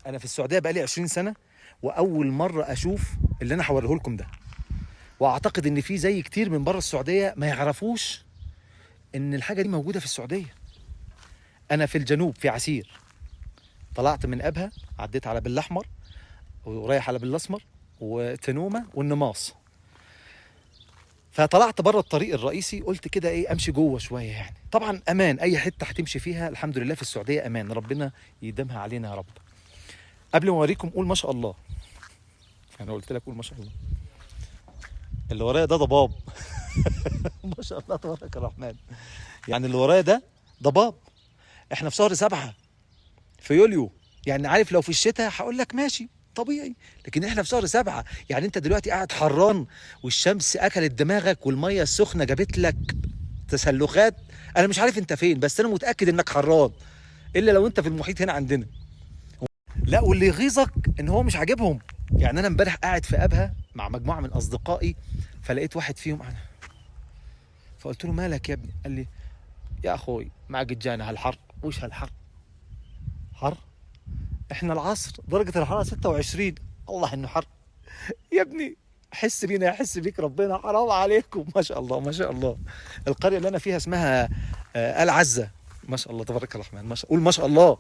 انا في السعوديه بقالي 20 سنه، واول مره اشوف اللي انا هوريه لكم ده. واعتقد ان في زي كتير من بره السعوديه ما يعرفوش ان الحاجه دي موجوده في السعوديه. انا في الجنوب في عسير، طلعت من ابها، عديت على بالاحمر ورايح على بالاسمر وتنومه والنماص. فطلعت بره الطريق الرئيسي، قلت كده ايه امشي جوه شويه. يعني طبعا امان، اي حته هتمشي فيها الحمد لله في السعوديه امان، ربنا يديمها علينا يا رب. قبل ما اوريكم قول ما شاء الله. انا قلت لك قول ما شاء الله. اللي ورايا ده ضباب. ما شاء الله تبارك الرحمن. يعني اللي ورايا ده ضباب. احنا في شهر 7 في يوليو، يعني عارف لو في الشتاء هقول لك ماشي طبيعي، لكن احنا في شهر 7. يعني انت دلوقتي قاعد حران والشمس اكلت دماغك والميه السخنه جابت لك تسلخات. انا مش عارف انت فين، بس انا متاكد انك حران، الا لو انت في المحيط هنا عندنا. لا، واللي يغيظك ان هو مش عاجبهم. يعني انا امبارح قاعد في ابها مع مجموعه من اصدقائي، فلقيت واحد فيهم انا، فقلت له مالك يا ابني؟ قال لي يا اخوي معك جانا هالحر. وش هالحر؟ حر؟ احنا العصر درجه الحراره 26. الله انه حر يا ابني. حس بينا، يحس بيك ربنا، حرام عليكم. ما شاء الله ما شاء الله. القريه اللي انا فيها اسمها آل عزه. ما شاء الله تبارك الرحمن. ما شاء، قول ما شاء الله.